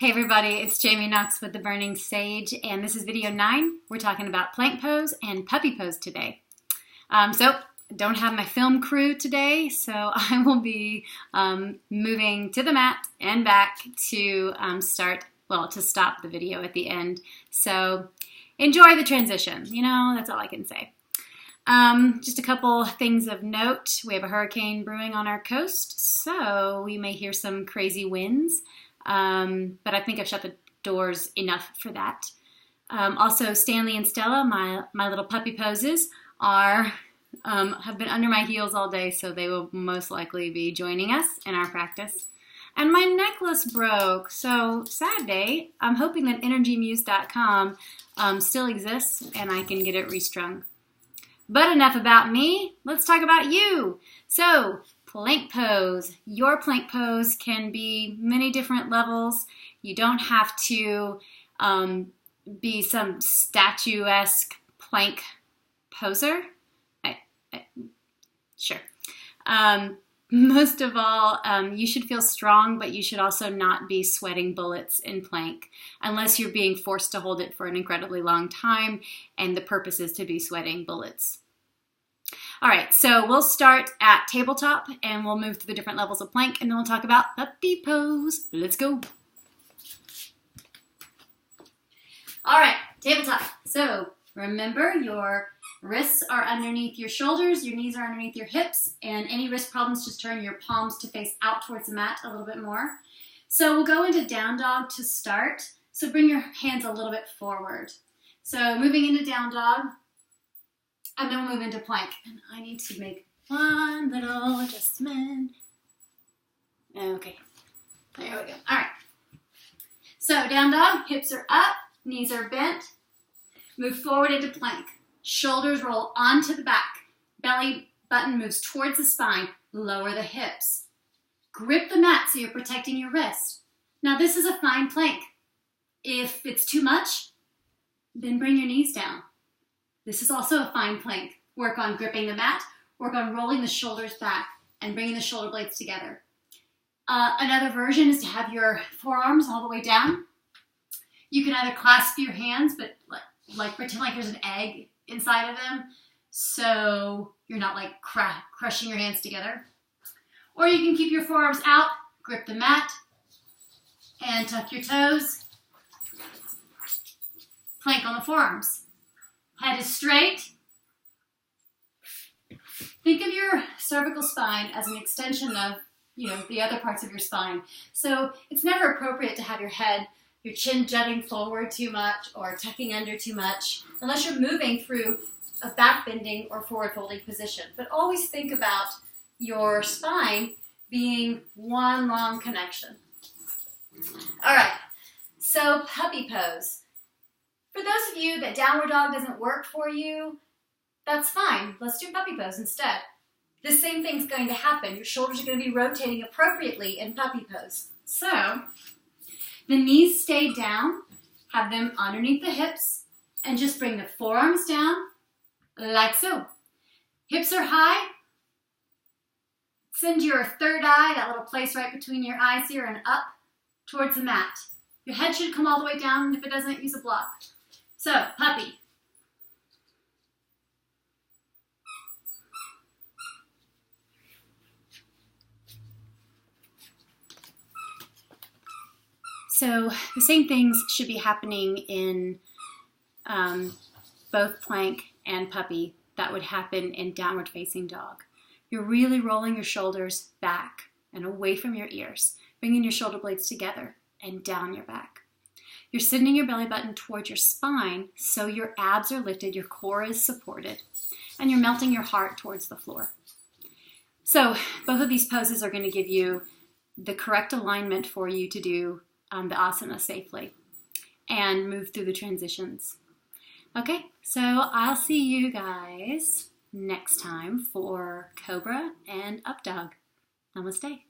Hey everybody, it's Jamie Knox with the Burning Sage, and this is video 9. We're talking about plank pose and puppy pose today. So I don't have my film crew today, so I will be moving to the mat and back to stop the video at the end. So enjoy the transition. That's all I can say. Just a couple things of note. We have a hurricane brewing on our coast, so we may hear some crazy winds. But I think I've shut the doors enough for that. Also, Stanley and Stella, my little puppy poses, have been under my heels all day, so they will most likely be joining us in our practice. And my necklace broke, so sad day. I'm hoping that EnergyMuse.com still exists and I can get it restrung. But enough about me. Let's talk about you. So, plank pose. Your plank pose can be many different levels. You don't have to be some statuesque plank poser. Sure. Most of all, you should feel strong, but you should also not be sweating bullets in plank unless you're being forced to hold it for an incredibly long time and the purpose is to be sweating bullets. All right, so we'll start at tabletop and we'll move through the different levels of plank and then we'll talk about puppy pose. Let's go. All right, tabletop. So remember, your wrists are underneath your shoulders, your knees are underneath your hips, and any wrist problems, just turn your palms to face out towards the mat a little bit more. So we'll go into down dog to start. So bring your hands a little bit forward. So moving into down dog. And then we'll move into plank. And I need to make one little adjustment. Okay, there we go. All right. So down dog, hips are up, knees are bent. Move forward into plank. Shoulders roll onto the back. Belly button moves towards the spine. Lower the hips. Grip the mat so you're protecting your wrist. Now this is a fine plank. If it's too much, then bring your knees down. This is also a fine plank. Work on gripping the mat, work on rolling the shoulders back and bringing the shoulder blades together. Another version is to have your forearms all the way down. You can either clasp your hands, but like pretend like there's an egg inside of them, so you're not like crushing your hands together. Or you can keep your forearms out, grip the mat, and tuck your toes. Plank on the forearms. Head is straight. Think of your cervical spine as an extension of, the other parts of your spine. So it's never appropriate to have your chin jutting forward too much or tucking under too much, unless you're moving through a back bending or forward folding position. But always think about your spine being one long connection. All right, so puppy pose. For those of you that downward dog doesn't work for you, that's fine. Let's do puppy pose instead. The same thing's going to happen. Your shoulders are going to be rotating appropriately in puppy pose. So, the knees stay down, have them underneath the hips, and just bring the forearms down, like so. Hips are high. Send your third eye, that little place right between your eyes here, and up towards the mat. Your head should come all the way down, and if it doesn't, use a block. So, puppy. So, the same things should be happening in both plank and puppy that would happen in downward facing dog. You're really rolling your shoulders back and away from your ears, bringing your shoulder blades together and down your back. You're sending your belly button towards your spine so your abs are lifted, your core is supported, and you're melting your heart towards the floor. So both of these poses are going to give you the correct alignment for you to do the asana safely and move through the transitions. Okay, so I'll see you guys next time for Cobra and Up Dog. Namaste.